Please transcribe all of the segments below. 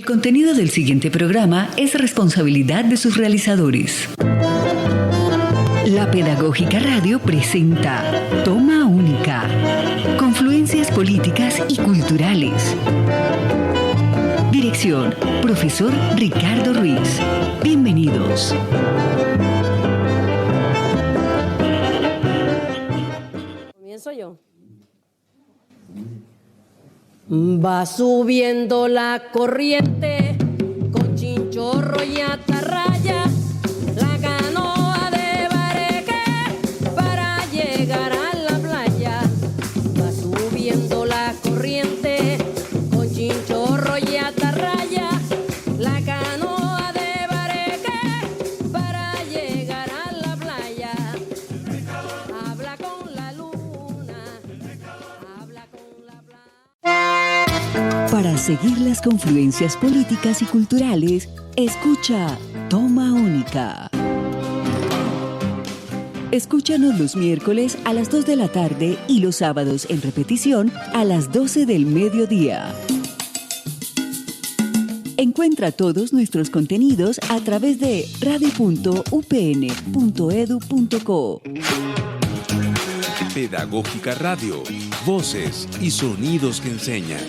contenido del siguiente programa es responsabilidad de sus realizadores. La Pedagógica Radio presenta Toma Única, confluencias políticas y culturales. Dirección, profesor Ricardo Ruiz. Bienvenidos. Comienzo yo. Va subiendo la corriente con chinchorro y atarraya, la canoa de Bareque para llegar a la playa. Va subiendo la corriente con chinchorro y atarraya, la canoa de Bareque para llegar a la playa. Habla con la luna, habla con la playa. Para seguir las confluencias políticas y culturales, escucha Toma Única. Escúchanos los miércoles a las 2 de la tarde y los sábados en repetición a las 12 del mediodía. Encuentra todos nuestros contenidos a través de radio.upn.edu.co. Pedagógica Radio, voces y sonidos que enseñan.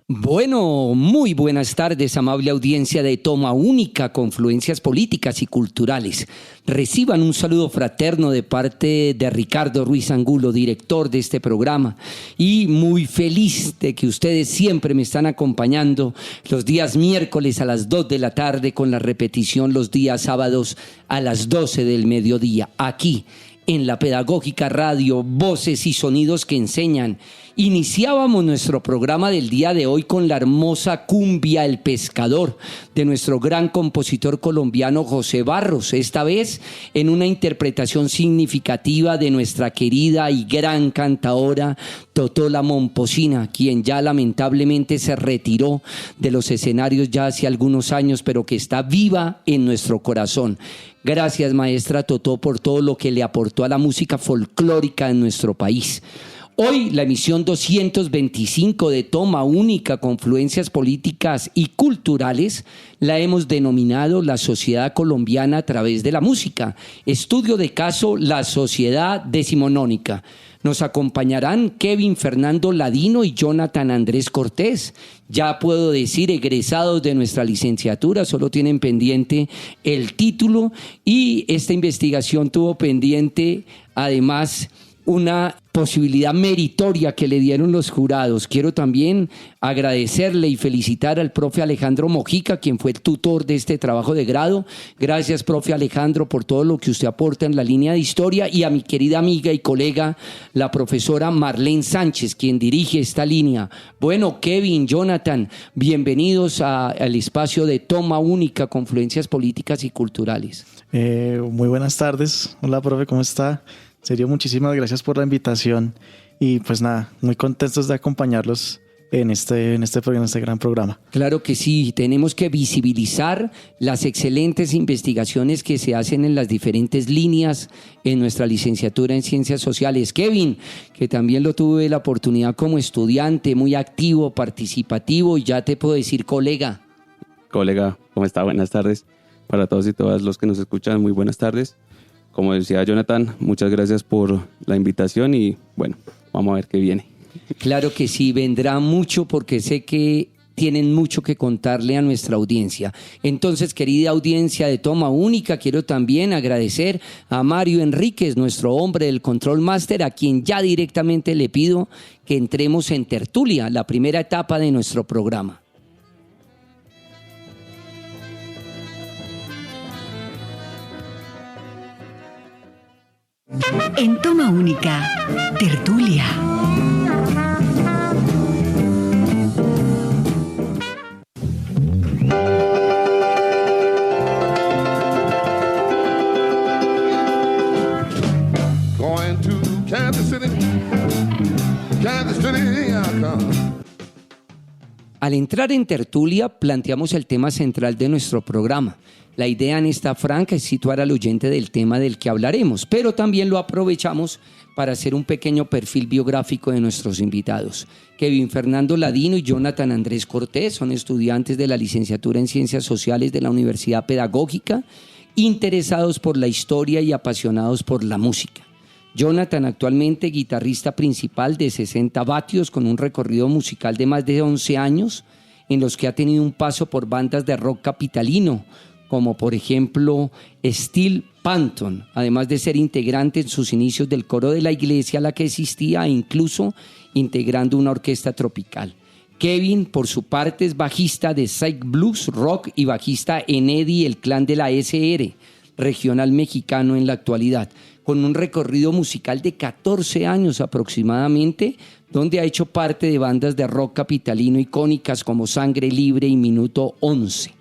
Bueno, muy buenas tardes, amable audiencia de Toma Única, confluencias políticas y culturales. Reciban un saludo fraterno de parte de Ricardo Ruiz Angulo, director de este programa, y muy feliz de que ustedes siempre me están acompañando los días miércoles a las 2 de la tarde con la repetición los días sábados a las 12 del mediodía, aquí en la Pedagógica Radio, voces y sonidos que enseñan. Iniciábamos nuestro programa del día de hoy con la hermosa cumbia El Pescador de nuestro gran compositor colombiano José Barros, esta vez en una interpretación significativa de nuestra querida y gran cantadora Totó la Momposina, quien ya lamentablemente se retiró de los escenarios ya hace algunos años, pero que está viva en nuestro corazón. Gracias, maestra Totó, por todo lo que le aportó a la música folclórica en nuestro país. Hoy la emisión 225 de Toma Única, confluencias políticas y culturales, la hemos denominado La Sociedad Colombiana a través de la música. Estudio de caso La Sociedad Decimonónica. Nos acompañarán Kevin Fernando Ladino y Jonathan Andrés Cortés. Ya puedo decir, egresados de nuestra licenciatura, solo tienen pendiente el título, y esta investigación tuvo pendiente además una posibilidad meritoria que le dieron los jurados. Quiero también agradecerle y felicitar al profe Alejandro Mojica, quien fue el tutor de este trabajo de grado. Gracias, profe Alejandro, por todo lo que usted aporta en la línea de historia, y a mi querida amiga y colega, la profesora Marlene Sánchez, quien dirige esta línea. Bueno, Kevin, Jonathan, bienvenidos al espacio de Toma Única, confluencias políticas y culturales. Muy buenas tardes. Hola, profe, ¿cómo está? En serio, muchísimas gracias por la invitación, y pues nada, muy contentos de acompañarlos en este gran programa. Claro que sí, tenemos que visibilizar las excelentes investigaciones que se hacen en las diferentes líneas en nuestra licenciatura en Ciencias Sociales. Kevin, que también lo tuve la oportunidad como estudiante, muy activo, participativo, y ya te puedo decir colega. Colega, ¿cómo está? Buenas tardes. Para todos y todas los que nos escuchan, muy buenas tardes. Como decía Jonathan, muchas gracias por la invitación, y bueno, vamos a ver qué viene. Claro que sí, vendrá mucho, porque sé que tienen mucho que contarle a nuestra audiencia. Entonces, querida audiencia de Toma Única, quiero también agradecer a Mario Enríquez, nuestro hombre del Control Master, a quien ya directamente le pido que entremos en tertulia, la primera etapa de nuestro programa. En Toma Única, tertulia. Going to Kansas City, I come. Al entrar en tertulia, planteamos el tema central de nuestro programa. La idea en esta franca es situar al oyente del tema del que hablaremos, pero también lo aprovechamos para hacer un pequeño perfil biográfico de nuestros invitados. Kevin Fernando Ladino y Jonathan Andrés Cortés son estudiantes de la licenciatura en Ciencias Sociales de la Universidad Pedagógica, interesados por la historia y apasionados por la música. Jonathan, actualmente guitarrista principal de 60 vatios, con un recorrido musical de más de 11 años, en los que ha tenido un paso por bandas de rock capitalino, como por ejemplo Steel Phantom, además de ser integrante en sus inicios del coro de la iglesia a la que asistía e incluso integrando una orquesta tropical. Kevin, por su parte, es bajista de Psych Blues Rock y bajista en Eddie, el clan de la SR, regional mexicano en la actualidad, con un recorrido musical de 14 años aproximadamente, donde ha hecho parte de bandas de rock capitalino icónicas como Sangre Libre y Minuto 11.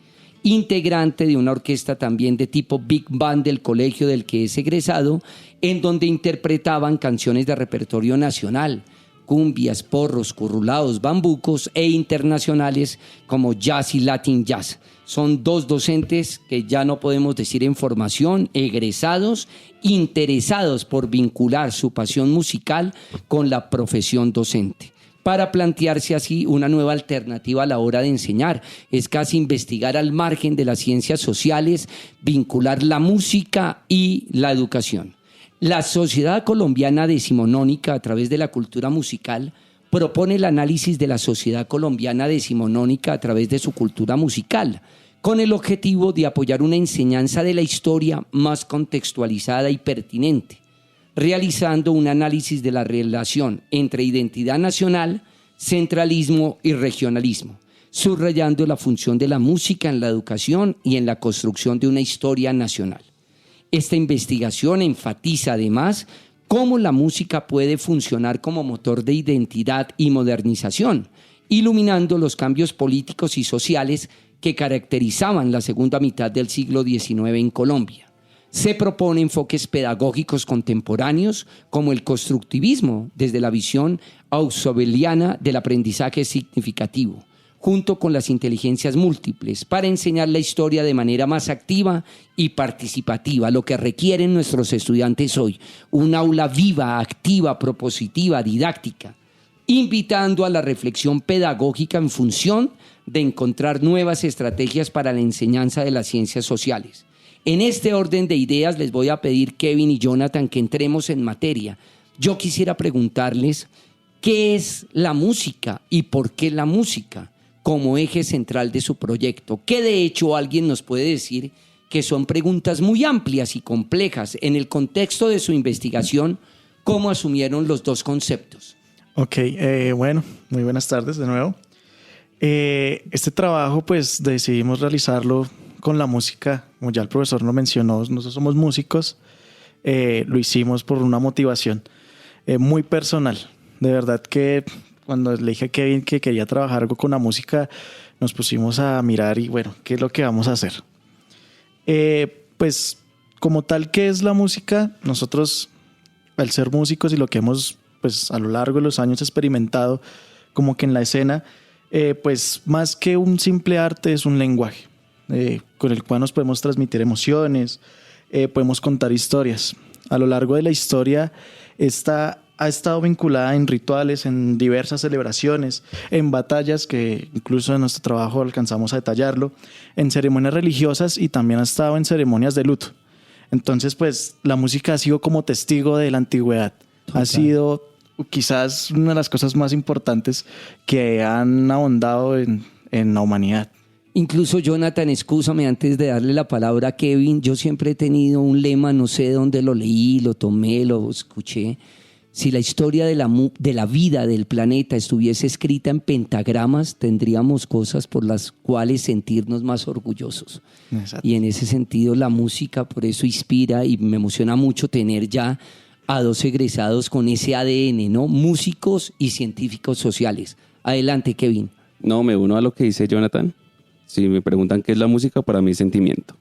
Integrante de una orquesta también de tipo Big Band del colegio del que es egresado, en donde interpretaban canciones de repertorio nacional, cumbias, porros, currulados, bambucos e internacionales como jazz y latin jazz. Son dos docentes que ya no podemos decir en formación, egresados, interesados por vincular su pasión musical con la profesión docente, para plantearse así una nueva alternativa a la hora de enseñar. Es casi investigar al margen de las ciencias sociales, vincular la música y la educación. La Sociedad Colombiana Decimonónica, a través de la cultura musical, propone el análisis de la sociedad colombiana decimonónica a través de su cultura musical, con el objetivo de apoyar una enseñanza de la historia más contextualizada y pertinente, realizando un análisis de la relación entre identidad nacional, centralismo y regionalismo, subrayando la función de la música en la educación y en la construcción de una historia nacional. Esta investigación enfatiza además cómo la música puede funcionar como motor de identidad y modernización, iluminando los cambios políticos y sociales que caracterizaban la segunda mitad del siglo XIX en Colombia. Se propone enfoques pedagógicos contemporáneos como el constructivismo desde la visión ausubeliana del aprendizaje significativo, junto con las inteligencias múltiples, para enseñar la historia de manera más activa y participativa, lo que requieren nuestros estudiantes hoy, un aula viva, activa, propositiva, didáctica, invitando a la reflexión pedagógica en función de encontrar nuevas estrategias para la enseñanza de las ciencias sociales. En este orden de ideas les voy a pedir, Kevin y Jonathan, que entremos en materia. Yo quisiera preguntarles, ¿qué es la música y por qué la música como eje central de su proyecto? Que de hecho alguien nos puede decir que son preguntas muy amplias y complejas. En el contexto de su investigación, ¿cómo asumieron los dos conceptos? Ok, bueno, muy buenas tardes de nuevo. Este trabajo pues decidimos realizarlo con la música, como ya el profesor lo mencionó, nosotros somos músicos, lo hicimos por una motivación muy personal. De verdad que cuando le dije a Kevin que quería trabajar algo con la música, nos pusimos a mirar y bueno, ¿qué es lo que vamos a hacer? Pues como tal, ¿qué es la música? Nosotros, al ser músicos y lo que hemos pues a lo largo de los años experimentado como que en la escena, pues más que un simple arte es un lenguaje con el cual nos podemos transmitir emociones, podemos contar historias. A lo largo de la historia ha estado vinculada en rituales, en diversas celebraciones, en batallas que incluso en nuestro trabajo alcanzamos a detallarlo, en ceremonias religiosas y también ha estado en ceremonias de luto. Entonces pues la música ha sido como testigo de la antigüedad. Total. Ha sido quizás una de las cosas más importantes que han ahondado en la humanidad. Incluso, Jonathan, excúsame antes de darle la palabra a Kevin, yo siempre he tenido un lema, no sé de dónde lo leí, lo tomé, lo escuché. Si la historia de la vida del planeta estuviese escrita en pentagramas, tendríamos cosas por las cuales sentirnos más orgullosos. Exacto. Y en ese sentido la música por eso inspira y me emociona mucho tener ya a dos egresados con ese ADN, ¿no? Músicos y científicos sociales. Adelante, Kevin. No, me uno a lo que dice Jonathan. Si me preguntan qué es la música, para mí es sentimiento.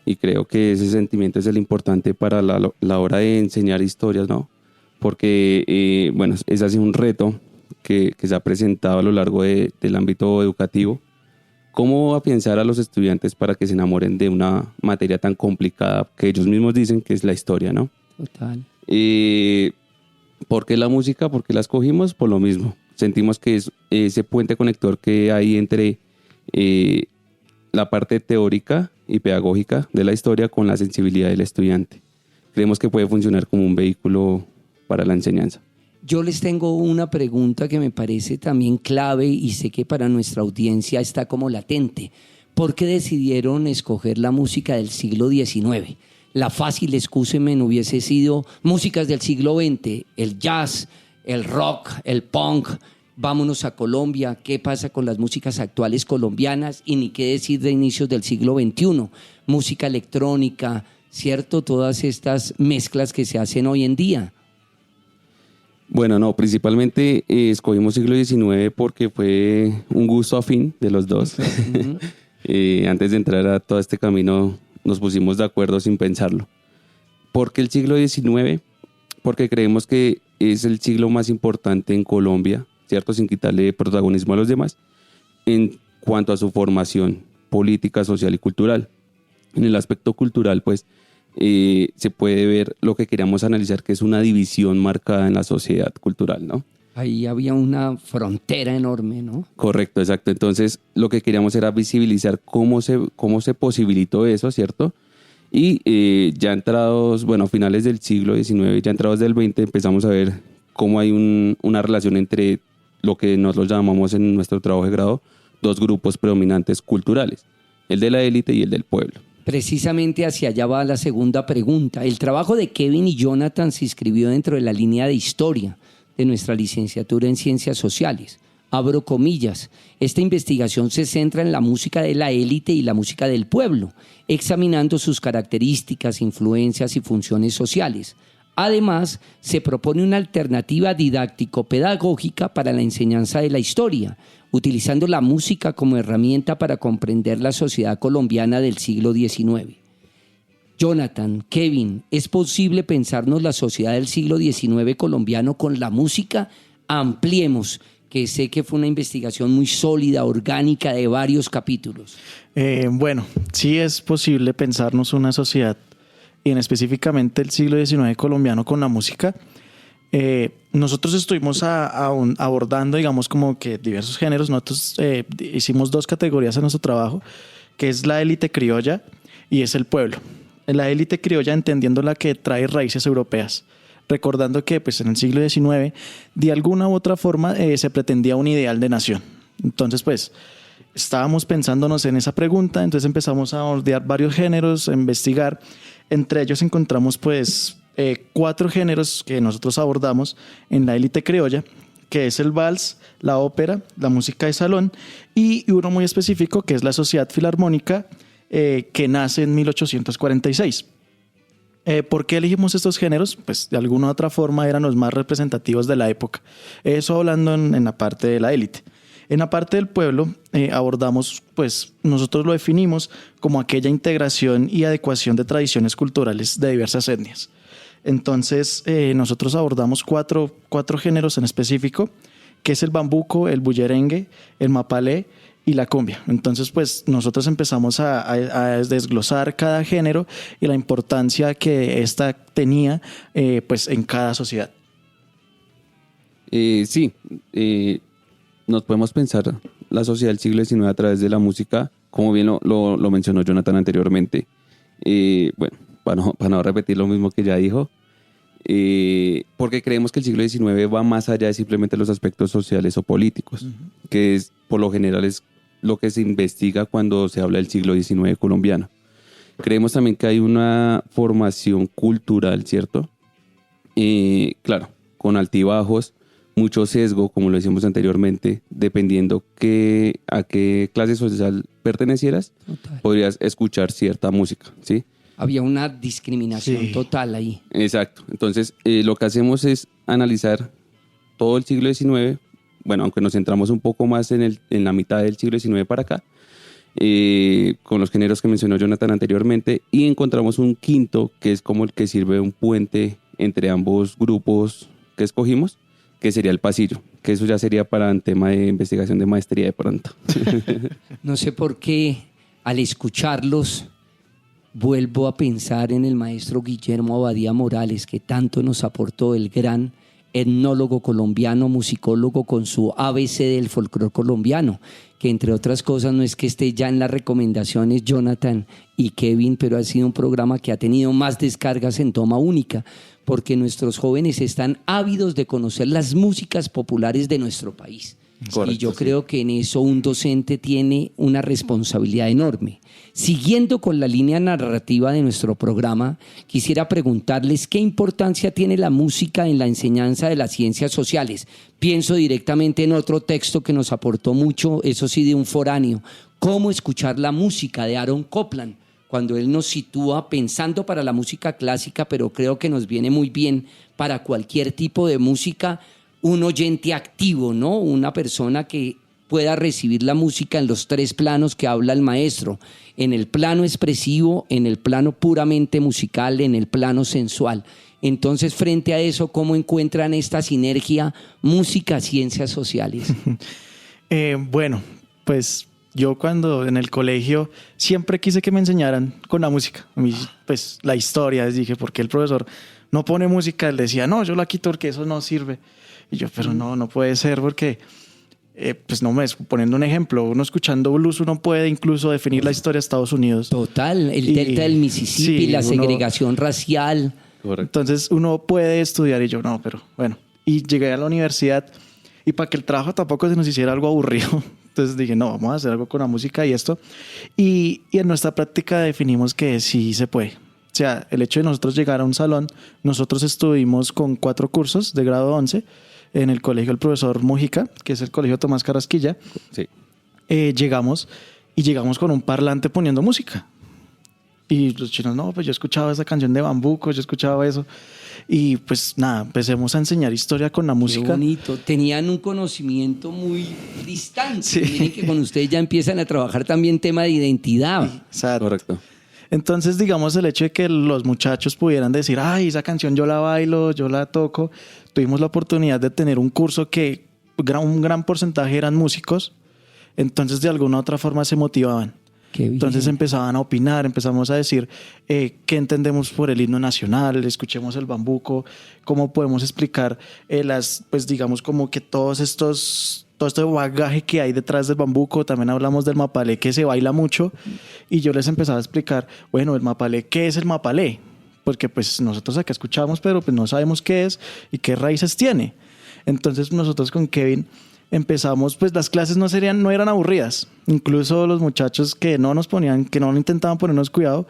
Y creo que ese sentimiento es el importante para la hora de enseñar historias, ¿no? Porque, bueno, ese ha sido un reto que se ha presentado a lo largo del ámbito educativo, cómo afianzar a los estudiantes para que se enamoren de una materia tan complicada que ellos mismos dicen que es la historia, ¿no? Total. ¿Por qué la música? ¿Por qué la escogimos? Por lo mismo. Sentimos que es ese puente conector que hay entre la parte teórica y pedagógica de la historia con la sensibilidad del estudiante. Creemos que puede funcionar como un vehículo para la enseñanza. Yo les tengo una pregunta que me parece también clave y sé que para nuestra audiencia está como latente. ¿Por qué decidieron escoger la música del siglo XIX? La fácil excúseme hubiese sido músicas del siglo XX, el jazz, el rock, el punk. Vámonos a Colombia, ¿qué pasa con las músicas actuales colombianas? Y ni qué decir de inicios del siglo XXI, música electrónica, ¿cierto? Todas estas mezclas que se hacen hoy en día. Bueno, no, principalmente escogimos siglo XIX porque fue un gusto afín de los dos. Antes de entrar a todo este camino nos pusimos de acuerdo sin pensarlo. ¿Por qué el siglo XIX? Porque creemos que es el siglo más importante en Colombia, ¿cierto? Sin quitarle protagonismo a los demás, en cuanto a su formación política, social y cultural. En el aspecto cultural, pues, se puede ver lo que queríamos analizar, que es una división marcada en la sociedad cultural, ¿no? Ahí había una frontera enorme, ¿no? Correcto, exacto. Entonces, lo que queríamos era visibilizar cómo se posibilitó eso, ¿cierto? Y ya entrados, bueno, a finales del siglo XIX, ya entrados del XX, empezamos a ver cómo hay una relación entre lo que nosotros llamamos en nuestro trabajo de grado dos grupos predominantes culturales, el de la élite y el del pueblo. Precisamente hacia allá va la segunda pregunta. El trabajo de Kevin y Jonathan se inscribió dentro de la línea de historia de nuestra licenciatura en Ciencias Sociales. Abro comillas, esta investigación se centra en la música de la élite y la música del pueblo, examinando sus características, influencias y funciones sociales. Además, se propone una alternativa didáctico-pedagógica para la enseñanza de la historia, utilizando la música como herramienta para comprender la sociedad colombiana del siglo XIX. Jonathan, Kevin, ¿es posible pensarnos la sociedad del siglo XIX colombiano con la música? Ampliemos, que sé que fue una investigación muy sólida, orgánica, de varios capítulos. Bueno, sí es posible pensarnos una sociedad, y en específicamente el siglo XIX colombiano con la música. Nosotros estuvimos abordando, digamos, como que diversos géneros. Nosotros hicimos dos categorías en nuestro trabajo, que es la élite criolla y es el pueblo. La élite criolla entendiendo la que trae raíces europeas, recordando que pues, en el siglo XIX de alguna u otra forma se pretendía un ideal de nación. Entonces pues estábamos pensándonos en esa pregunta, entonces empezamos a bordear varios géneros, a investigar. Entre ellos encontramos pues 4 géneros que nosotros abordamos en la élite criolla, que es el vals, la ópera, la música de salón y uno muy específico que es la Sociedad Filarmónica, que nace en 1846. ¿Por qué elegimos estos géneros? Pues de alguna u otra forma eran los más representativos de la época. Eso hablando en la parte de la élite. En la parte del pueblo abordamos, pues nosotros lo definimos como aquella integración y adecuación de tradiciones culturales de diversas etnias. Entonces nosotros abordamos cuatro géneros en específico, que es el bambuco, el bullerengue, el mapalé y la cumbia. Entonces pues nosotros empezamos a desglosar cada género y la importancia que ésta tenía pues en cada sociedad. Sí, nos podemos pensar la sociedad del siglo XIX a través de la música, como bien lo mencionó Jonathan anteriormente. Bueno, para no repetir lo mismo que ya dijo, porque creemos que el siglo XIX va más allá de simplemente los aspectos sociales o políticos, que es por lo general es lo que se investiga cuando se habla del siglo XIX colombiano. Creemos también que hay una formación cultural, ¿cierto? Claro, con altibajos, mucho sesgo, como lo decíamos anteriormente, dependiendo a qué clase social pertenecieras, podrías escuchar cierta música, ¿sí? Había una discriminación total ahí. Exacto. Entonces, lo que hacemos es analizar todo el siglo XIX, bueno, aunque nos centramos un poco más en la mitad del siglo XIX para acá, con los géneros que mencionó Jonathan anteriormente, y encontramos un quinto que es como el que sirve un puente entre ambos grupos que escogimos, que sería el pasillo, que eso ya sería para un tema de investigación de maestría de pronto. No sé por qué al escucharlos vuelvo a pensar en el maestro Guillermo Abadía Morales, que tanto nos aportó, el gran etnólogo colombiano, musicólogo con su ABC del folclore colombiano, que entre otras cosas no es que esté ya en las recomendaciones Jonathan y Kevin, pero ha sido un programa que ha tenido más descargas en toma única, porque nuestros jóvenes están ávidos de conocer las músicas populares de nuestro país. Correcto, y yo sí. creo que en eso un docente tiene una responsabilidad enorme. Siguiendo con la línea narrativa de nuestro programa, quisiera preguntarles qué importancia tiene la música en la enseñanza de las ciencias sociales. Pienso directamente en otro texto que nos aportó mucho, eso sí, de un foráneo, Cómo escuchar la música, de Aaron Copland, cuando él nos sitúa pensando para la música clásica, pero creo que nos viene muy bien para cualquier tipo de música, un oyente activo, ¿no? Una persona que pueda recibir la música en los tres planos que habla el maestro, en el plano expresivo, en el plano puramente musical, en el plano sensual. Entonces, frente a eso, ¿cómo encuentran esta sinergia música-ciencias sociales? Bueno, pues yo cuando en el colegio siempre quise que me enseñaran con la música. A mí, pues la historia, les dije, ¿por qué el profesor no pone música? Él decía, no, yo la quito porque eso no sirve. Y yo, pero no puede ser porque, pues no me, poniendo un ejemplo, uno escuchando blues, uno puede incluso definir la historia de Estados Unidos. Total, el delta del Mississippi, sí, la uno- segregación racial. Correcto. Entonces uno puede estudiar y yo no, pero bueno. Y llegué a la universidad y para que el trabajo tampoco se nos hiciera algo aburrido, entonces dije, no, vamos a hacer algo con la música y esto. Y en nuestra práctica definimos que sí se puede. O sea, el hecho de nosotros llegar a un salón, nosotros estuvimos con 4 cursos de grado 11 en el colegio del profesor Mujica, que es el colegio Tomás Carrasquilla. Sí. Llegamos con un parlante poniendo música. Y los chinos, no, pues yo escuchaba esa canción de Bambuco, yo escuchaba eso. Y pues nada, empecemos a enseñar historia con la Qué música. bonito. Tenían un conocimiento muy distante. Sí. Miren que con ustedes ya empiezan a trabajar también tema de identidad. Exacto. Correcto. Entonces, digamos, el hecho de que los muchachos pudieran decir, ay, esa canción yo la bailo, yo la toco. Tuvimos la oportunidad de tener un curso que un gran porcentaje eran músicos. Entonces, de alguna u otra forma se motivaban. Qué bien. Entonces empezaban a opinar, empezamos a decir qué entendemos por el himno nacional, escuchemos el bambuco, cómo podemos explicar pues digamos como que todo este bagaje que hay detrás del bambuco. También hablamos del mapalé, que se baila mucho, y yo les empezaba a explicar, bueno, el mapalé, ¿qué es el mapalé? Porque pues nosotros acá escuchamos, pero pues no sabemos qué es y qué raíces tiene. Entonces nosotros con Kevin empezamos, pues las clases no eran aburridas. Incluso los muchachos que no intentaban ponernos cuidado,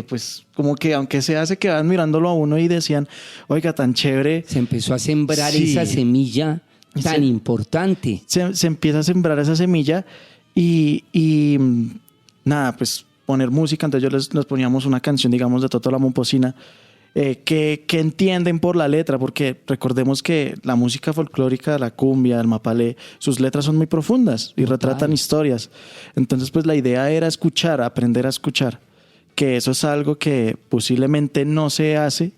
pues como que aunque sea se quedaban mirándolo a uno y decían, oiga, tan chévere. Se empezó a sembrar Sí. esa semilla tan Sí. importante. Se empieza a sembrar esa semilla y nada, pues poner música. Entonces les poníamos una canción, digamos, de Toto la Momposina, que entienden por la letra, porque recordemos que la música folclórica, la cumbia, el mapalé, sus letras son muy profundas y retratan historias. Entonces, pues la idea era escuchar, aprender a escuchar, que eso es algo que posiblemente no se hace,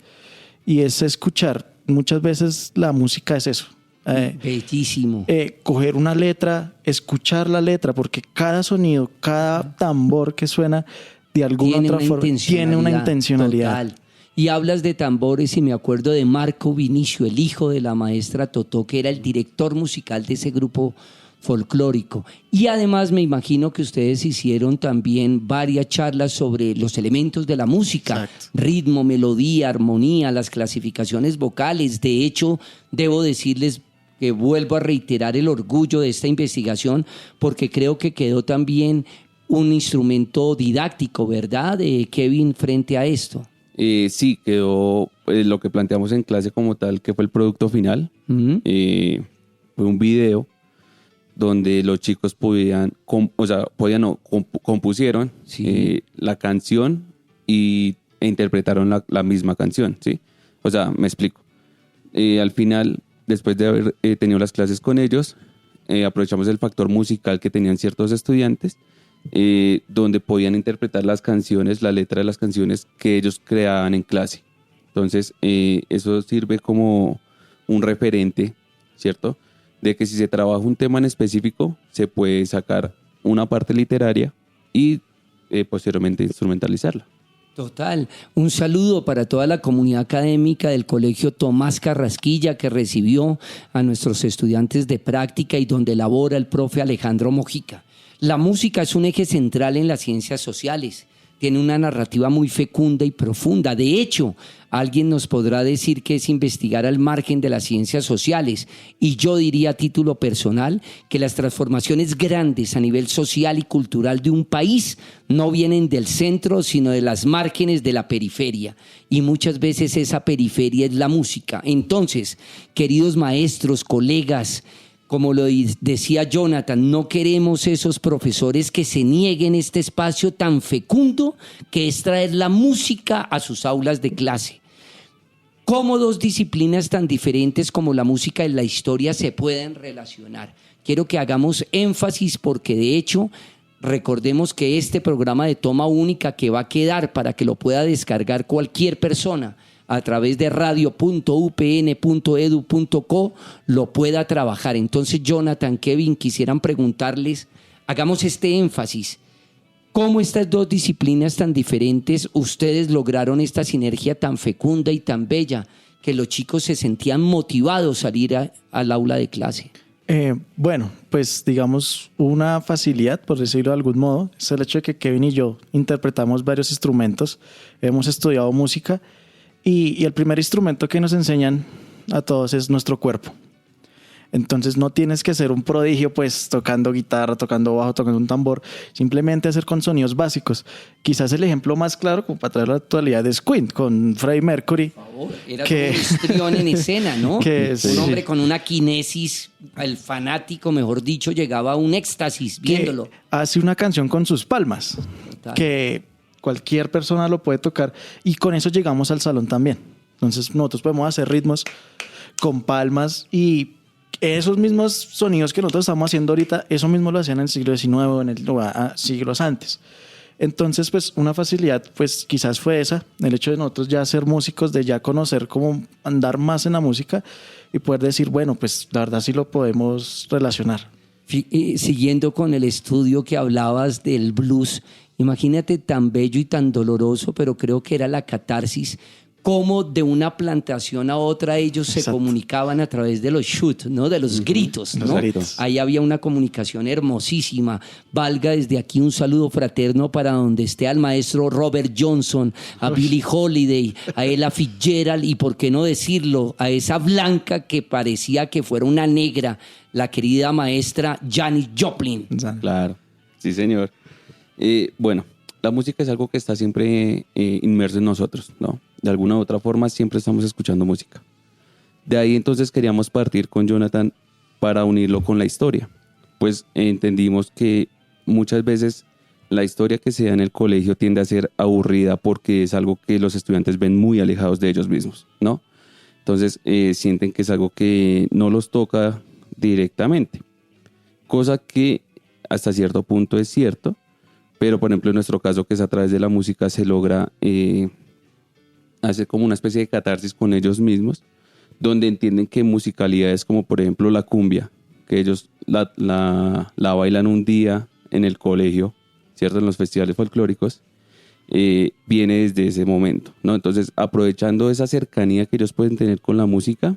y es escuchar. Muchas veces la música es eso. Bellísimo. Coger una letra, escuchar la letra, porque cada sonido, cada tambor que suena de alguna otra forma tiene una intencionalidad. Total. Y hablas de tambores y me acuerdo de Marco Vinicio, el hijo de la maestra Totó, que era el director musical de ese grupo folclórico. Y además me imagino que ustedes hicieron también varias charlas sobre los elementos de la música. Exacto. Ritmo, melodía, armonía, las clasificaciones vocales. De hecho, debo decirles que vuelvo a reiterar el orgullo de esta investigación, porque creo que quedó también un instrumento didáctico, ¿verdad, Kevin, frente a esto? Sí, quedó lo que planteamos en clase como tal, que fue el producto final. Ujú. Fue un video donde los chicos compusieron Sí. la canción e interpretaron la misma canción, ¿sí? O sea, me explico. Al final, después de haber tenido las clases con ellos, aprovechamos el factor musical que tenían ciertos estudiantes, donde podían interpretar las canciones, la letra de las canciones que ellos creaban en clase. Entonces, eso sirve como un referente ¿cierto? De que si se trabaja un tema en específico, se puede sacar una parte literaria y posteriormente instrumentalizarla. Total. Un saludo para toda la comunidad académica del Colegio Tomás Carrasquilla que recibió a nuestros estudiantes de práctica y donde labora el profe Alejandro Mojica. La música es un eje central en las ciencias sociales. Tiene una narrativa muy fecunda y profunda. De hecho, alguien nos podrá decir que es investigar al margen de las ciencias sociales. Y yo diría a título personal que las transformaciones grandes a nivel social y cultural de un país no vienen del centro, sino de las márgenes de la periferia. Y muchas veces esa periferia es la música. Entonces, queridos maestros, colegas, como lo decía Jonathan, no queremos esos profesores que se nieguen este espacio tan fecundo que es traer la música a sus aulas de clase. ¿Cómo dos disciplinas tan diferentes como la música y la historia se pueden relacionar? Quiero que hagamos énfasis porque de hecho recordemos que este programa de toma única que va a quedar para que lo pueda descargar cualquier persona a través de radio.upn.edu.co lo pueda trabajar. Entonces, Jonathan, Kevin, quisieran preguntarles, hagamos este énfasis. ¿Cómo estas dos disciplinas tan diferentes ustedes lograron esta sinergia tan fecunda y tan bella que los chicos se sentían motivados a ir al aula de clase? Bueno, pues digamos una facilidad, por decirlo de algún modo, es el hecho de que Kevin y yo interpretamos varios instrumentos, hemos estudiado música y el primer instrumento que nos enseñan a todos es nuestro cuerpo. Entonces no tienes que ser un prodigio pues tocando guitarra, tocando bajo, tocando un tambor, simplemente hacer con sonidos básicos. Quizás el ejemplo más claro, como para traer la actualidad, es Queen, con Freddie Mercury. Por favor, era como un histrión en escena, ¿no? Un hombre con una quinesis, el fanático, mejor dicho, llegaba a un éxtasis viéndolo. Hace una canción con sus palmas, Total. que cualquier persona lo puede tocar y con eso llegamos al salón también. Entonces nosotros podemos hacer ritmos con palmas y esos mismos sonidos que nosotros estamos haciendo ahorita, eso mismo lo hacían en el siglo XIX, siglos antes. Entonces, pues una facilidad, pues quizás fue esa, el hecho de nosotros ya ser músicos, de ya conocer cómo andar más en la música y poder decir, bueno, pues la verdad sí lo podemos relacionar. Siguiendo con el estudio que hablabas del blues, imagínate tan bello y tan doloroso, pero creo que era la catarsis, cómo de una plantación a otra ellos se comunicaban a través de los shoot, ¿no? De los gritos, ¿no? Los gritos. Ahí había una comunicación hermosísima. Valga desde aquí un saludo fraterno para donde esté al maestro Robert Johnson, a Billie Holiday, a Ella Fitzgerald y, por qué no decirlo, a esa blanca que parecía que fuera una negra, la querida maestra Janis Joplin. Claro, sí señor. Bueno, la música es algo que está siempre inmerso en nosotros, ¿no? De alguna u otra forma siempre estamos escuchando música. De ahí entonces queríamos partir con Jonathan para unirlo con la historia. Pues entendimos que muchas veces la historia que se da en el colegio tiende a ser aburrida porque es algo que los estudiantes ven muy alejados de ellos mismos, ¿no? Entonces sienten que es algo que no los toca directamente. Cosa que hasta cierto punto es cierto, pero por ejemplo en nuestro caso, que es a través de la música, se logra hacer como una especie de catarsis con ellos mismos, donde entienden que musicalidades como por ejemplo la cumbia, que ellos la bailan un día en el colegio, ¿cierto? En los festivales folclóricos, viene desde ese momento, ¿no? Entonces, aprovechando esa cercanía que ellos pueden tener con la música,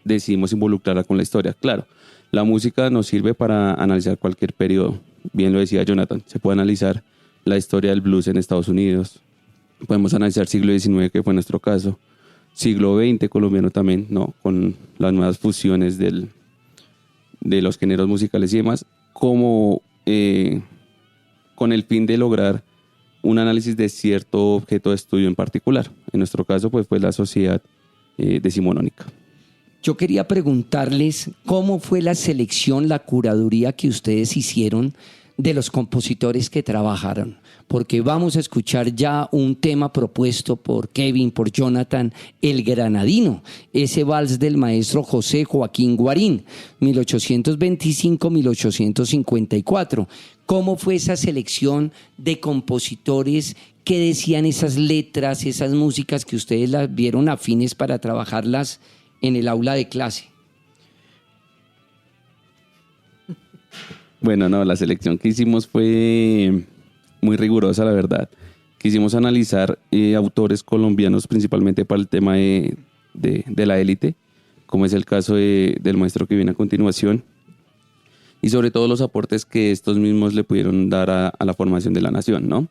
decidimos involucrarla con la historia. Claro, la música nos sirve para analizar cualquier periodo. Bien lo decía Jonathan, se puede analizar la historia del blues en Estados Unidos, podemos analizar siglo XIX, que fue nuestro caso, siglo XX colombiano también, ¿no? Con las nuevas fusiones de los géneros musicales y demás, como con el fin de lograr un análisis de cierto objeto de estudio en particular. En nuestro caso, pues fue la sociedad decimonónica. Yo quería preguntarles cómo fue la selección, la curaduría que ustedes hicieron de los compositores que trabajaron, porque vamos a escuchar ya un tema propuesto por Kevin, por Jonathan, El Granadino, ese vals del maestro José Joaquín Guarín, 1825-1854. ¿Cómo fue esa selección de compositores? ¿Qué decían esas letras, esas músicas que ustedes las vieron afines para trabajarlas en el aula de clase? Bueno, no, la selección que hicimos fue muy rigurosa, la verdad. Quisimos analizar autores colombianos principalmente para el tema de la élite, como es el caso del maestro que viene a continuación, y sobre todo los aportes que estos mismos le pudieron dar a la formación de la nación, ¿no?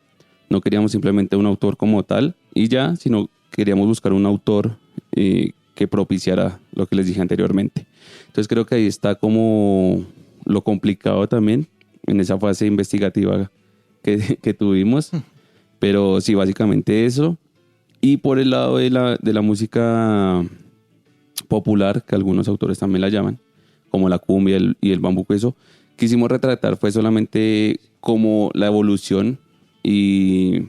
No queríamos simplemente un autor como tal y ya, sino queríamos buscar un autor que propiciara lo que les dije anteriormente. Entonces creo que ahí está como lo complicado también en esa fase investigativa que tuvimos, pero sí, básicamente eso. Y por el lado de la música popular, que algunos autores también la llaman, como la cumbia y el bambuco, eso quisimos retratar fue solamente como la evolución y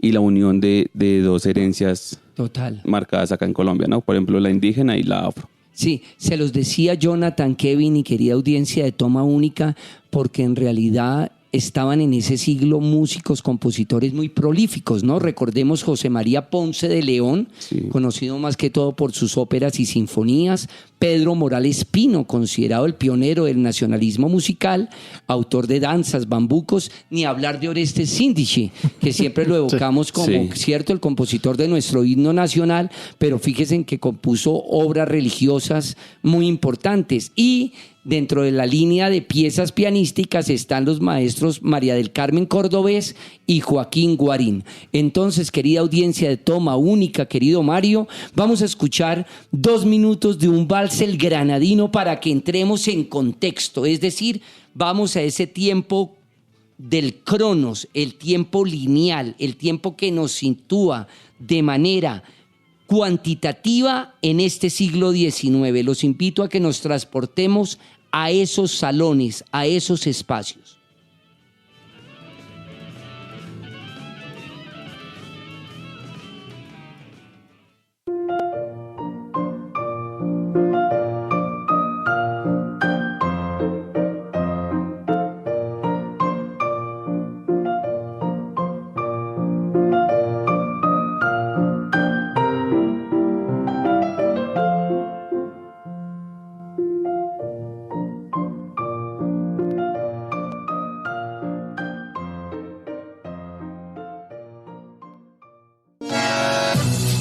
la unión de dos herencias Total. marcadas acá en Colombia, ¿no? Por ejemplo, la indígena y la afro. Sí, se los decía Jonathan, Kevin y querida audiencia de Toma Única, porque en realidad estaban en ese siglo músicos, compositores muy prolíficos, ¿no? Recordemos José María Ponce de León, Sí. conocido más que todo por sus óperas y sinfonías, Pedro Morales Pino, considerado el pionero del nacionalismo musical, autor de danzas, bambucos, ni hablar de Orestes Síndice, que siempre lo evocamos como, Sí. cierto, el compositor de nuestro himno nacional, pero fíjense en que compuso obras religiosas muy importantes. Y dentro de la línea de piezas pianísticas están los maestros María del Carmen Cordobés y Joaquín Guarín. Entonces, querida audiencia de Toma Única, querido Mario, vamos a escuchar 2 minutos de un vals El Granadino para que entremos en contexto, es decir, vamos a ese tiempo del cronos, el tiempo lineal, el tiempo que nos sitúa de manera cuantitativa en este siglo XIX. Los invito a que nos transportemos a esos salones, a esos espacios.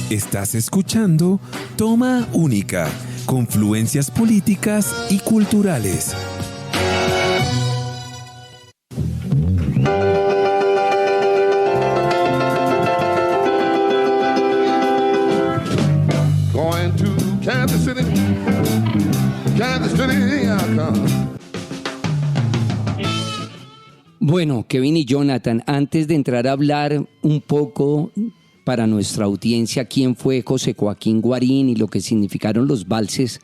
Estás escuchando Toma Única, confluencias políticas y culturales. Going to Kansas City, here I come. Bueno, Kevin y Jonathan, antes de entrar a hablar un poco para nuestra audiencia quién fue José Joaquín Guarín y lo que significaron los valses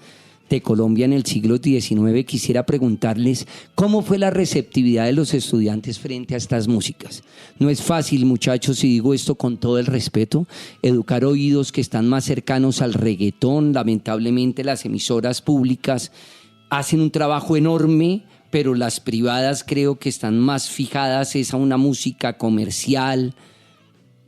de Colombia en el siglo XIX, quisiera preguntarles cómo fue la receptividad de los estudiantes frente a estas músicas. No es fácil, muchachos, y digo esto con todo el respeto, educar oídos que están más cercanos al reggaetón. Lamentablemente las emisoras públicas hacen un trabajo enorme, pero las privadas creo que están más fijadas es a una música comercial,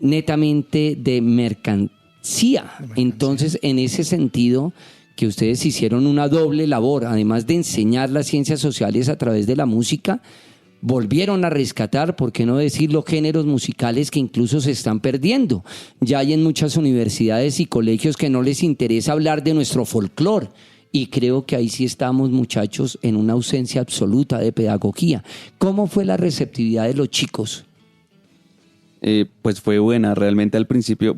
netamente de mercancía. Entonces, en ese sentido, que ustedes hicieron una doble labor, además de enseñar las ciencias sociales a través de la música, volvieron a rescatar, por qué no decir, los géneros musicales que incluso se están perdiendo. Ya hay en muchas universidades y colegios que no les interesa hablar de nuestro folclore. Y creo que ahí sí estamos, muchachos, en una ausencia absoluta de pedagogía. ¿Cómo fue la receptividad de los chicos? Pues fue buena, realmente al principio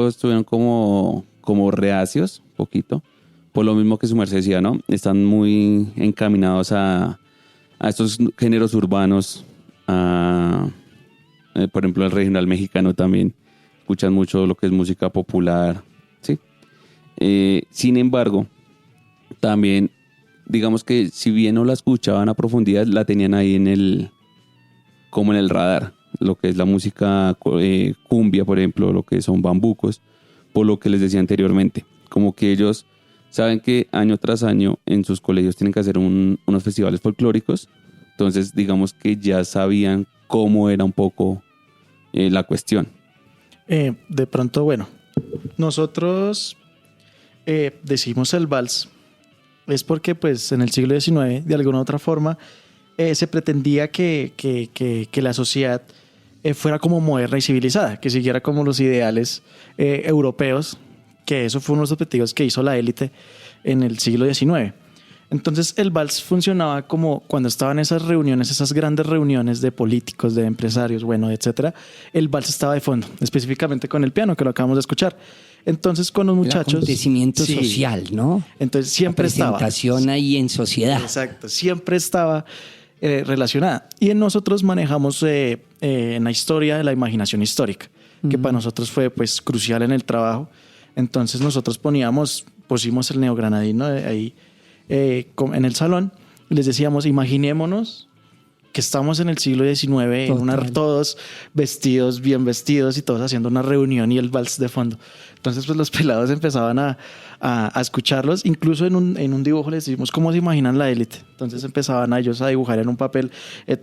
estuvieron como reacios, poquito, por lo mismo que su merced decía, ¿no? Están muy encaminados a estos géneros urbanos, por ejemplo, el regional mexicano también, escuchan mucho lo que es música popular, ¿sí? Sin embargo, también, digamos que si bien no la escuchaban a profundidad, la tenían ahí como en el radar, lo que es la música cumbia, por ejemplo, lo que son bambucos, por lo que les decía anteriormente, como que ellos saben que año tras año en sus colegios tienen que hacer unos festivales folclóricos, entonces digamos que ya sabían cómo era un poco la cuestión. De pronto, bueno, nosotros decimos el vals es porque pues en el siglo XIX, de alguna u otra forma, se pretendía que la sociedad fuera como moderna y civilizada, que siguiera como los ideales europeos, que eso fue uno de los objetivos que hizo la élite en el siglo XIX. Entonces el vals funcionaba como cuando estaban esas reuniones, esas grandes reuniones de políticos, de empresarios, bueno, etcétera. El vals estaba de fondo, específicamente con el piano, que lo acabamos de escuchar. Entonces con los muchachos... El acontecimiento sí, social, ¿no? Entonces siempre estaba. Presentación ahí en sociedad. Exacto, siempre estaba relacionada. Y nosotros manejamos en la historia la imaginación histórica, que para nosotros fue pues crucial en el trabajo. Entonces nosotros pusimos el neogranadino ahí en el salón y les decíamos, imaginémonos que estamos en el siglo XIX, todos vestidos, bien vestidos y todos haciendo una reunión y el vals de fondo. Entonces pues los pelados empezaban a escucharlos, incluso en un dibujo les decimos cómo se imaginan la élite. Entonces empezaban a ellos a dibujar en un papel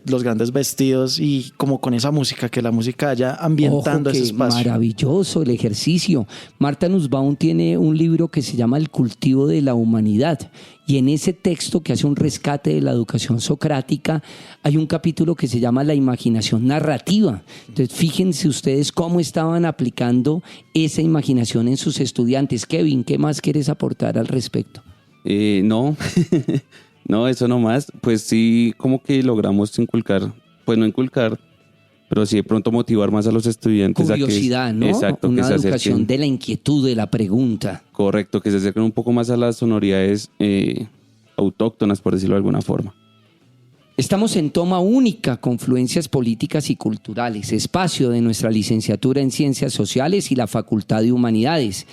los grandes vestidos y como con esa música, que la música vaya ambientando ese espacio. Maravilloso el ejercicio. Marta Nussbaum tiene un libro que se llama El cultivo de la humanidad, y en ese texto que hace un rescate de la educación socrática hay un capítulo que se llama La imaginación narrativa. Entonces fíjense ustedes cómo estaban aplicando esa imaginación en sus estudiantes. Kevin, ¿qué más quieres aportar al respecto? No, no, eso nomás. Pues sí, como que logramos inculcar, pues no inculcar, pero sí de pronto motivar más a los estudiantes. Curiosidad, a que, ¿no? Exacto, una que se educación acerquen, de la inquietud, de la pregunta. Correcto, que se acerquen un poco más a las sonoridades autóctonas, por decirlo de alguna forma. Estamos en Toma Única, Confluencias Políticas y Culturales, espacio de nuestra licenciatura en Ciencias Sociales y la Facultad de Humanidades.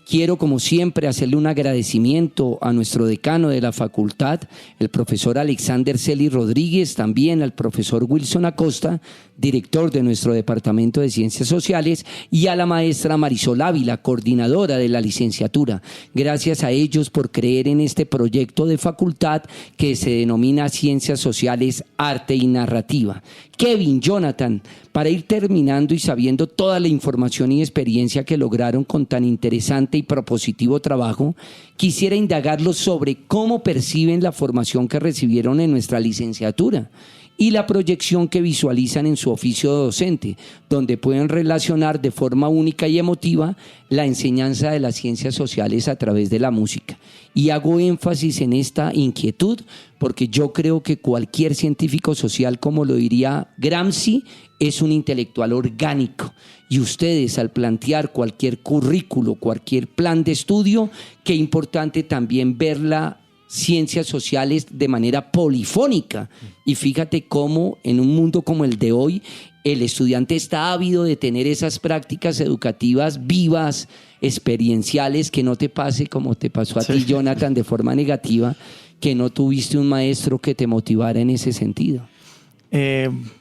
Quiero, como siempre, hacerle un agradecimiento a nuestro decano de la facultad, el profesor Alexander Celi Rodríguez, también al profesor Wilson Acosta, director de nuestro Departamento de Ciencias Sociales, y a la maestra Marisol Ávila, coordinadora de la licenciatura. Gracias a ellos por creer en este proyecto de facultad que se denomina Ciencias Sociales, Arte y Narrativa. Kevin, Jonathan, para ir terminando y sabiendo toda la información y experiencia que lograron con tan interesante y propositivo trabajo, quisiera indagarlos sobre cómo perciben la formación que recibieron en nuestra licenciatura y la proyección que visualizan en su oficio docente, donde pueden relacionar de forma única y emotiva la enseñanza de las ciencias sociales a través de la música. Y hago énfasis en esta inquietud porque yo creo que cualquier científico social, como lo diría Gramsci, es un intelectual orgánico. Y ustedes, al plantear cualquier currículo, cualquier plan de estudio, qué importante también verla ciencias sociales de manera polifónica. Y fíjate cómo en un mundo como el de hoy, el estudiante está ávido de tener esas prácticas educativas vivas, experienciales, que no te pase como te pasó a ti, Jonathan, de forma negativa, que no tuviste un maestro que te motivara en ese sentido.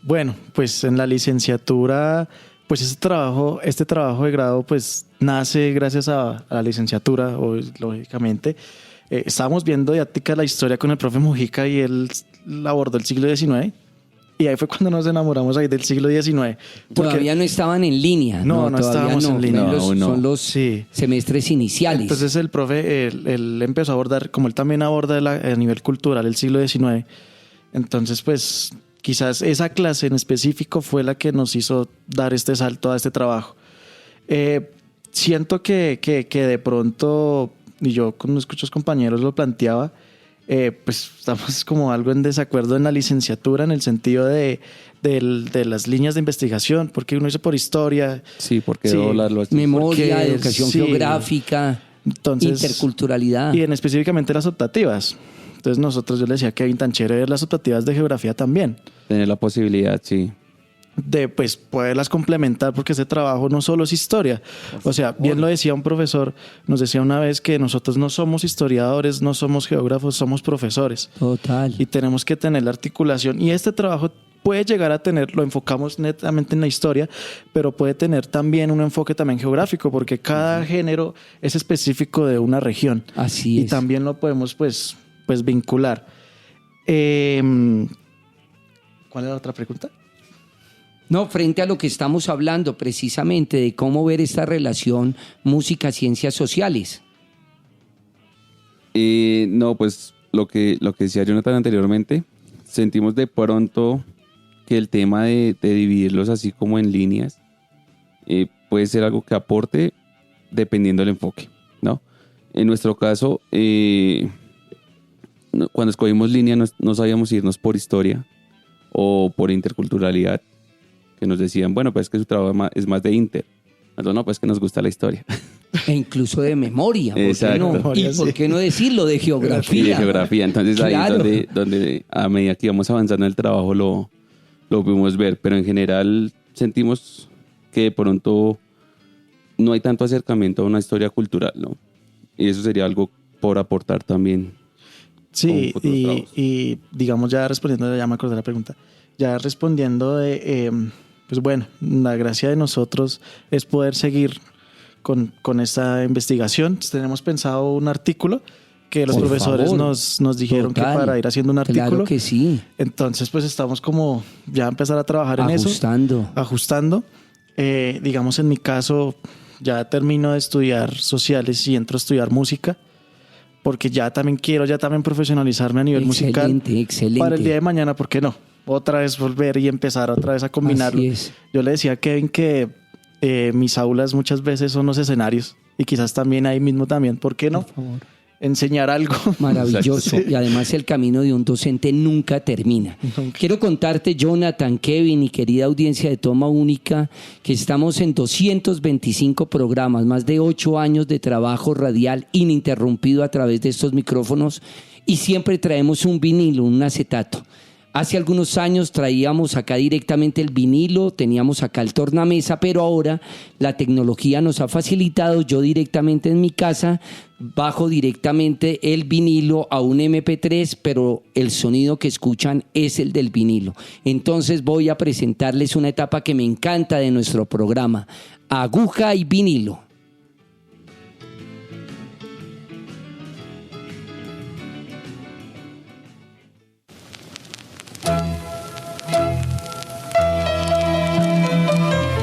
Bueno, pues en la licenciatura, pues este trabajo de grado pues nace gracias a la licenciatura, lógicamente. Estábamos viendo didáctica de la historia con el profe Mujica y él abordó el siglo XIX. Y ahí fue cuando nos enamoramos ahí del siglo XIX. Todavía no estaban en línea. No estábamos en línea. Son los semestres iniciales. Entonces el profe, él empezó a abordar, como él también aborda a nivel cultural el siglo XIX. Entonces, pues, quizás esa clase en específico fue la que nos hizo dar este salto a este trabajo. Siento que de pronto, y yo con muchos compañeros lo planteaba, pues estamos como algo en desacuerdo en la licenciatura en el sentido de las líneas de investigación, porque uno dice por historia. Sí, porque doblarlo así. Memoria, educación geográfica, entonces, interculturalidad. Y en específicamente las optativas. Entonces yo le decía a Kevin, tan chévere ver las optativas de geografía también. Tener la posibilidad, sí. De pues poderlas complementar, porque ese trabajo no solo es historia. O sea, bien lo decía un profesor, nos decía una vez que nosotros no somos historiadores, no somos geógrafos, somos profesores. Total. Y tenemos que tener la articulación. Y este trabajo puede llegar a tener, lo enfocamos netamente en la historia, pero puede tener también un enfoque también geográfico, porque cada género es específico de una región. Así es. Y también lo podemos pues vincular. ¿Cuál era la otra pregunta? No, frente a lo que estamos hablando precisamente de cómo ver esta relación música-ciencias sociales. No, pues lo que decía Jonathan anteriormente, sentimos de pronto que el tema de dividirlos así como en líneas puede ser algo que aporte dependiendo del enfoque, ¿no? En nuestro caso, cuando escogimos línea no sabíamos irnos por historia o por interculturalidad, que nos decían, bueno, pues es que su trabajo es más de inter. Entonces, no, pues que nos gusta la historia. E incluso de memoria. ¿Por Exacto. qué no? ¿Y por qué no decirlo de geografía? Y de geografía. Entonces Claro. ahí es donde a medida que íbamos avanzando en el trabajo lo pudimos ver. Pero en general sentimos que de pronto no hay tanto acercamiento a una historia cultural, ¿no? Y eso sería algo por aportar también. Sí, con futuros trabajos. y digamos ya respondiendo, ya me acordé de la pregunta, ya respondiendo pues bueno, la gracia de nosotros es poder seguir con esta investigación. Entonces, tenemos pensado un artículo que los Por profesores favor. nos dijeron Total. que para ir haciendo un artículo. Claro que sí. Entonces pues estamos como ya a empezar a trabajar en eso. Ajustando. Digamos en mi caso ya termino de estudiar sociales y entro a estudiar música, porque ya también quiero profesionalizarme a nivel musical. Excelente. Para el día de mañana, ¿por qué no? Otra vez volver y empezar otra vez a combinarlo. Así es. Yo le decía a Kevin que mis aulas muchas veces son los escenarios y quizás también ahí mismo también, ¿por qué no? Por favor. Enseñar algo. Maravilloso. Sí. Y además el camino de un docente nunca termina. Quiero contarte, Jonathan, Kevin y querida audiencia de Toma Única, que estamos en 225 programas, más de 8 años de trabajo radial ininterrumpido a través de estos micrófonos, y siempre traemos un vinilo, un acetato. Hace algunos años traíamos acá directamente el vinilo, teníamos acá el tornamesa, pero ahora la tecnología nos ha facilitado. Yo directamente en mi casa bajo directamente el vinilo a un MP3, pero el sonido que escuchan es el del vinilo. Entonces voy a presentarles una etapa que me encanta de nuestro programa: aguja y vinilo.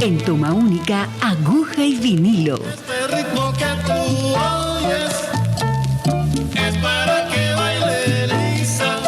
En Toma Única, aguja y vinilo. Este ritmo que tú oyes es para que baile Elisa.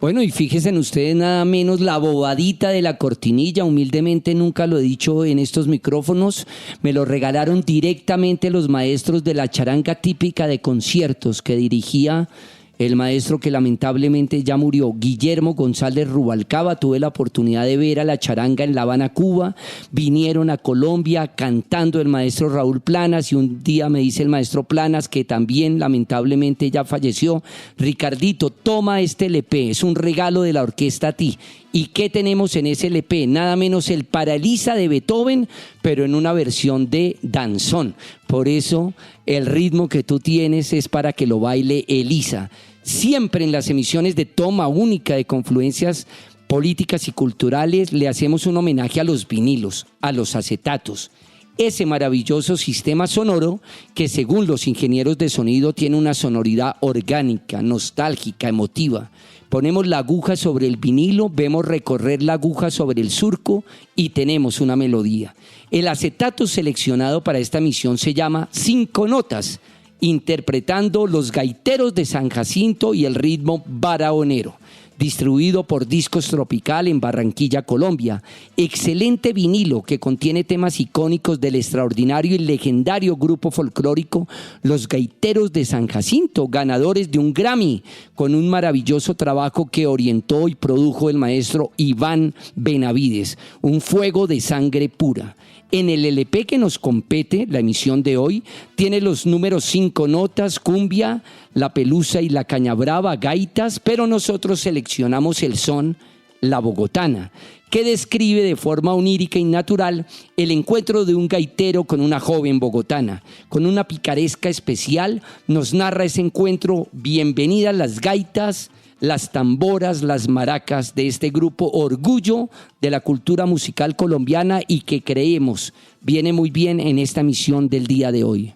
Bueno, y fíjense en ustedes nada menos la bobadita de la cortinilla. Humildemente nunca lo he dicho en estos micrófonos. Me lo regalaron directamente los maestros de la charanga típica de conciertos que dirigía el maestro que lamentablemente ya murió, Guillermo González Rubalcaba. Tuve la oportunidad de ver a la charanga en La Habana, Cuba. Vinieron a Colombia cantando el maestro Raúl Planas, y un día me dice el maestro Planas, que también lamentablemente ya falleció: Ricardito, toma este LP, es un regalo de la orquesta a ti. ¿Y qué tenemos en ese LP? Nada menos el Para Elisa de Beethoven, pero en una versión de danzón. Por eso el ritmo que tú tienes es para que lo baile Elisa. Siempre en las emisiones de Toma Única de Confluencias Políticas y Culturales le hacemos un homenaje a los vinilos, a los acetatos. Ese maravilloso sistema sonoro que, según los ingenieros de sonido, tiene una sonoridad orgánica, nostálgica, emotiva. Ponemos la aguja sobre el vinilo, vemos recorrer la aguja sobre el surco y tenemos una melodía. El acetato seleccionado para esta misión se llama 5 Notas, interpretando Los Gaiteros de San Jacinto y el ritmo barahonero. Distribuido por Discos Tropical en Barranquilla, Colombia. Excelente vinilo que contiene temas icónicos del extraordinario y legendario grupo folclórico Los Gaiteros de San Jacinto, ganadores de un Grammy, con un maravilloso trabajo que orientó y produjo el maestro Iván Benavides, Un Fuego de Sangre Pura. En el LP que nos compete, la emisión de hoy, tiene los números 5 Notas, Cumbia, La Pelusa y la Caña Brava, gaitas, pero nosotros seleccionamos el son La Bogotana, que describe de forma onírica y natural el encuentro de un gaitero con una joven bogotana. Con una picaresca especial nos narra ese encuentro. Bienvenidas las gaitas, las tamboras, las maracas de este grupo orgullo de la cultura musical colombiana y que creemos viene muy bien en esta misión del día de hoy.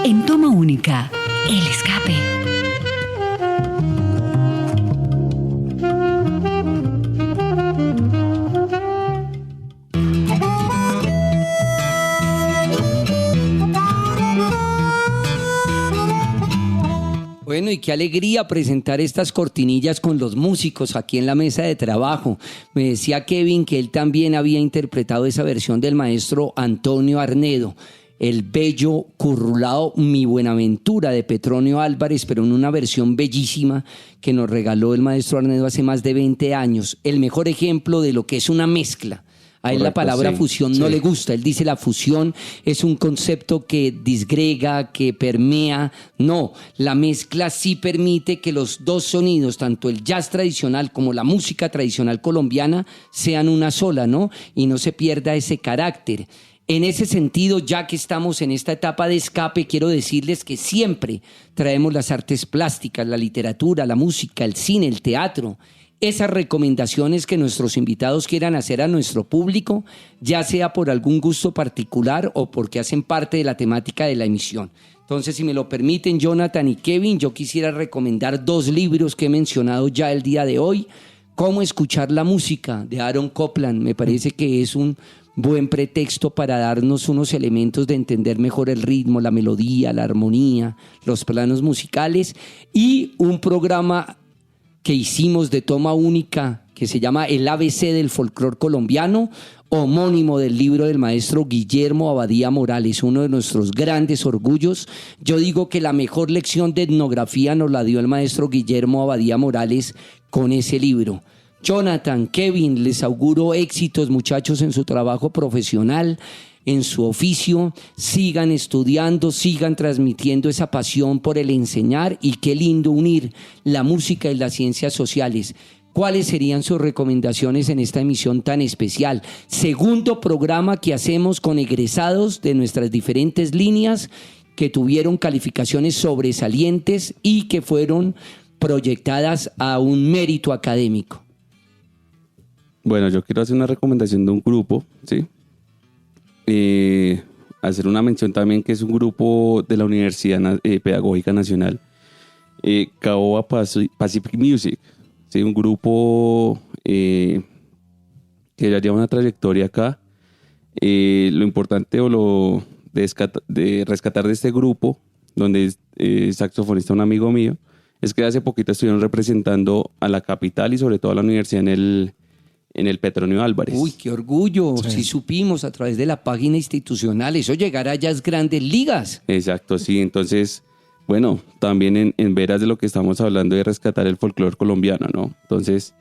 En Toma Única, El Escape. Bueno, y qué alegría presentar estas cortinillas con los músicos aquí en la mesa de trabajo. Me decía Kevin que él también había interpretado esa versión del maestro Antonio Arnedo, el bello currulao Mi Buenaventura de Petronio Álvarez, pero en una versión bellísima que nos regaló el maestro Arnedo hace más de 20 años. El mejor ejemplo de lo que es una mezcla. A él la palabra fusión no le gusta. Él dice la fusión es un concepto que disgrega, que permea. No, la mezcla sí permite que los dos sonidos, tanto el jazz tradicional como la música tradicional colombiana, sean una sola, ¿no? Y no se pierda ese carácter. En ese sentido, ya que estamos en esta etapa de escape, quiero decirles que siempre traemos las artes plásticas, la literatura, la música, el cine, el teatro. Esas recomendaciones que nuestros invitados quieran hacer a nuestro público, ya sea por algún gusto particular o porque hacen parte de la temática de la emisión. Entonces, si me lo permiten, Jonathan y Kevin, yo quisiera recomendar 2 libros que he mencionado ya el día de hoy. Cómo escuchar la música, de Aaron Copland. Me parece que es un buen pretexto para darnos unos elementos de entender mejor el ritmo, la melodía, la armonía, los planos musicales. Y un programa que hicimos de Toma Única, que se llama El ABC del folclor colombiano, homónimo del libro del maestro Guillermo Abadía Morales, uno de nuestros grandes orgullos. Yo digo que la mejor lección de etnografía nos la dio el maestro Guillermo Abadía Morales con ese libro. Jonathan, Kevin, les auguro éxitos, muchachos, en su trabajo profesional, en su oficio. Sigan estudiando, sigan transmitiendo esa pasión por el enseñar, y qué lindo unir la música y las ciencias sociales. ¿Cuáles serían sus recomendaciones en esta emisión tan especial? Segundo programa que hacemos con egresados de nuestras diferentes líneas que tuvieron calificaciones sobresalientes y que fueron proyectadas a un mérito académico. Bueno, yo quiero hacer una recomendación de un grupo, ¿sí? Hacer una mención también que es un grupo de la Universidad Pedagógica Nacional, Caoba Pacific Music, ¿sí? Un grupo que ya lleva una trayectoria acá. Lo importante de rescatar de este grupo, donde es saxofonista un amigo mío, es que hace poquito estuvieron representando a la capital y sobre todo a la universidad en el Petronio Álvarez. Uy, qué orgullo. Sí supimos a través de la página institucional. Eso llegará a las grandes ligas. Exacto, sí. Entonces, bueno, también en veras de lo que estamos hablando de rescatar el folclore colombiano, ¿no? Entonces,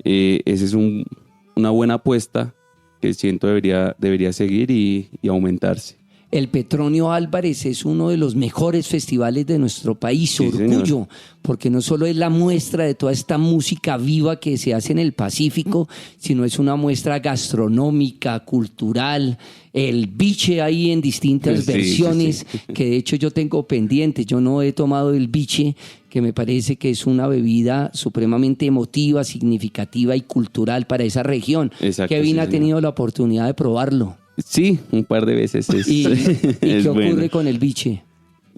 esa es una buena apuesta que siento debería seguir y aumentarse. El Petronio Álvarez es uno de los mejores festivales de nuestro país, Sí, orgullo, señor. porque no solo es la muestra de toda esta música viva que se hace en el Pacífico, sino es una muestra gastronómica, cultural, el biche ahí en distintas Sí, versiones, sí. que de hecho yo tengo pendientes. Yo no he tomado el biche, que me parece que es una bebida supremamente emotiva, significativa y cultural para esa región. Exacto, Kevin sí, ha señor. tenido la oportunidad de probarlo. Sí, un par de veces. ¿Y es qué ocurre bueno. con el biche?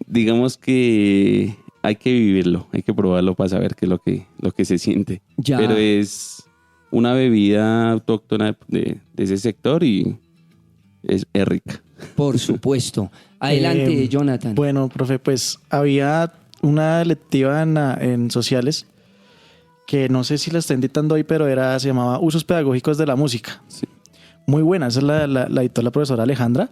Digamos que hay que vivirlo, hay que probarlo para saber qué es lo que se siente. Ya. Pero es una bebida autóctona de ese sector y es rica. Por supuesto. Adelante, Jonathan. Bueno, profe, pues había una lectiva en sociales que no sé si la está editando hoy, pero se llamaba Usos Pedagógicos de la Música. Sí. Muy buena, esa la editó la profesora Alejandra.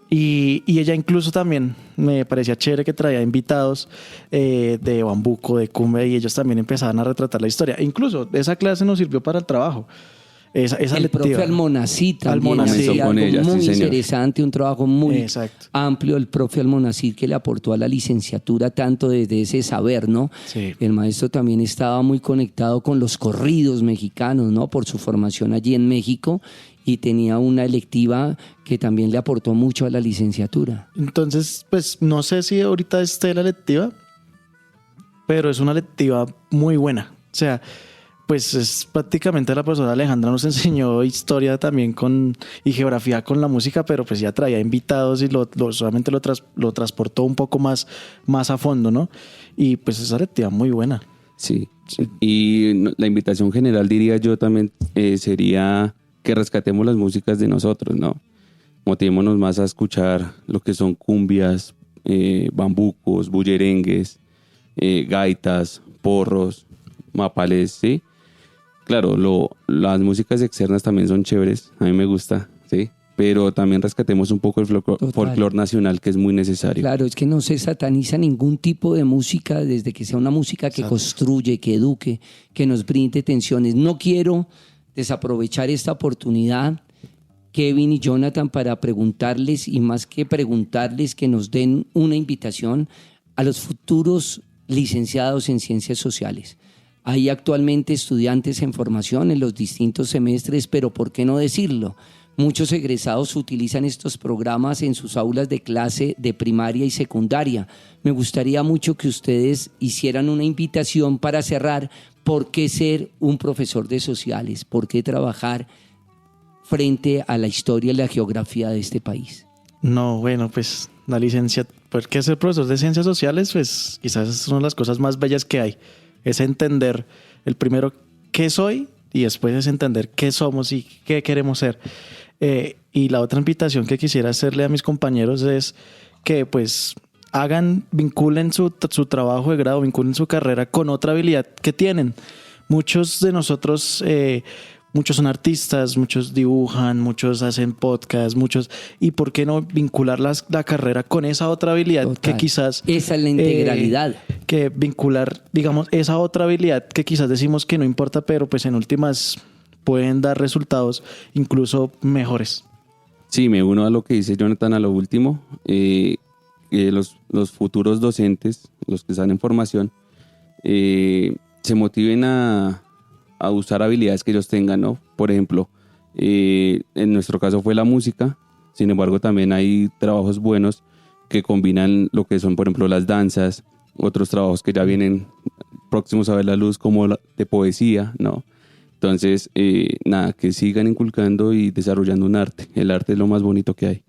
Y ella incluso también me parecía chévere que traía invitados de bambuco, de cumbia, y ellos también empezaban a retratar la historia. Incluso esa clase nos sirvió para el trabajo. Esa el lectiva. profe Almonacid también Almonacid. hacía Comenzó con algo ella, muy sí, señor. interesante, un trabajo muy Exacto. amplio el profe Almonacid, que le aportó a la licenciatura tanto desde ese saber, ¿no? Sí. El maestro también estaba muy conectado con los corridos mexicanos, ¿no? Por su formación allí en México, y tenía una electiva que también le aportó mucho a la licenciatura. Entonces, pues no sé si ahorita esté la lectiva, pero es una lectiva muy buena. O sea, pues es prácticamente la profesora Alejandra nos enseñó historia también y geografía con la música, pero pues ya traía invitados y solamente lo transportó un poco más a fondo, ¿no? Y pues esa actividad muy buena. Sí. Y la invitación general, diría yo también, sería que rescatemos las músicas de nosotros, ¿no? Motivémonos más a escuchar lo que son cumbias, bambucos, bullerengues, gaitas, porros, mapales, ¿sí? Claro, las músicas externas también son chéveres, a mí me gusta, ¿sí? Pero también rescatemos un poco el folclore nacional, que es muy necesario. Claro, es que no se sataniza ningún tipo de música, desde que sea una música que construye, que eduque, que nos brinde tensiones. No quiero desaprovechar esta oportunidad, Kevin y Jonathan, para preguntarles, y más que preguntarles, que nos den una invitación a los futuros licenciados en Ciencias Sociales. Hay actualmente estudiantes en formación en los distintos semestres, pero ¿por qué no decirlo? Muchos egresados utilizan estos programas en sus aulas de clase de primaria y secundaria. Me gustaría mucho que ustedes hicieran una invitación para cerrar. ¿Por qué ser un profesor de sociales? ¿Por qué trabajar frente a la historia y la geografía de este país? No, bueno, pues la licencia, ¿por qué ser profesor de ciencias sociales? Pues quizás es una de las cosas más bellas que hay. Es entender el primero qué soy y después es entender qué somos y qué queremos ser. Y la otra invitación que quisiera hacerle a mis compañeros es que pues vinculen su trabajo de grado, vinculen su carrera con otra habilidad que tienen. Muchos de nosotros, muchos son artistas, muchos dibujan, muchos hacen podcast, ¿y por qué no vincular la carrera con esa otra habilidad? Total. Que quizás... Esa es la integralidad. Que vincular, digamos, esa otra habilidad que quizás decimos que no importa, pero pues en últimas pueden dar resultados incluso mejores. Sí, me uno a lo que dice Jonathan a lo último, que los futuros docentes, los que están en formación, se motiven a usar habilidades que ellos tengan, ¿no? Por ejemplo, en nuestro caso fue la música, sin embargo también hay trabajos buenos que combinan lo que son, por ejemplo, las danzas, otros trabajos que ya vienen próximos a ver la luz, como de poesía, ¿no? Entonces, nada, que sigan inculcando y desarrollando un arte. El arte es lo más bonito que hay.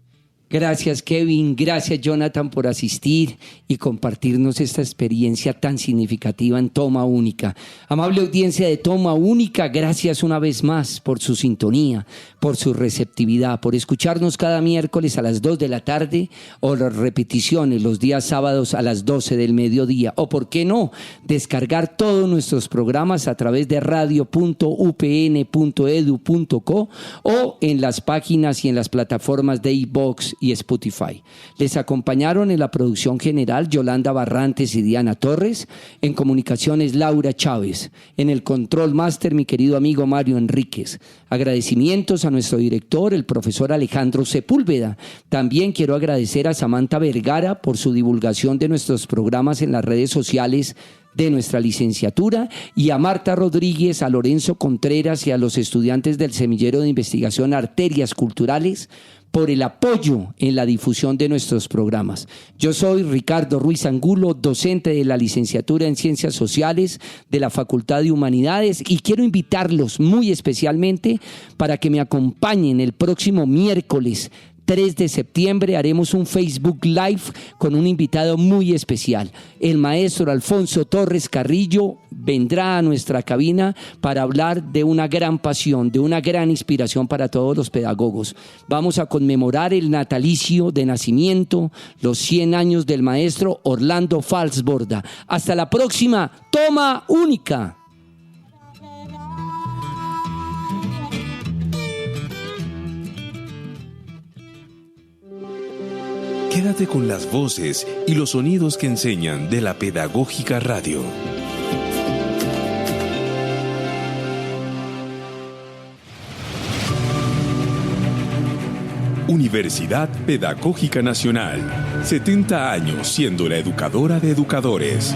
Gracias, Kevin. Gracias, Jonathan, por asistir y compartirnos esta experiencia tan significativa en Toma Única. Amable audiencia de Toma Única, gracias una vez más por su sintonía, por su receptividad, por escucharnos cada miércoles a las 2 de la tarde o las repeticiones los días sábados a las 12 del mediodía. O, ¿por qué no?, descargar todos nuestros programas a través de radio.upn.edu.co o en las páginas y en las plataformas de iVoox y Spotify. Les acompañaron en la producción general Yolanda Barrantes y Diana Torres, en comunicaciones Laura Chávez, en el control máster mi querido amigo Mario Enríquez. Agradecimientos a nuestro director, el profesor Alejandro Sepúlveda. También quiero agradecer a Samantha Vergara por su divulgación de nuestros programas en las redes sociales de nuestra licenciatura, y a Marta Rodríguez, a Lorenzo Contreras y a los estudiantes del Semillero de Investigación Arterias Culturales por el apoyo en la difusión de nuestros programas. Yo soy Ricardo Ruiz Angulo, docente de la licenciatura en Ciencias Sociales de la Facultad de Humanidades, y quiero invitarlos muy especialmente para que me acompañen el próximo miércoles 3 de septiembre. Haremos un Facebook Live con un invitado muy especial. El maestro Alfonso Torres Carrillo vendrá a nuestra cabina para hablar de una gran pasión, de una gran inspiración para todos los pedagogos. Vamos a conmemorar el natalicio de nacimiento, los 100 años del maestro Orlando Falsborda. Hasta la próxima. Toma Única. Quédate con las voces y los sonidos que enseñan de la Pedagógica Radio. Universidad Pedagógica Nacional. 70 años siendo la educadora de educadores.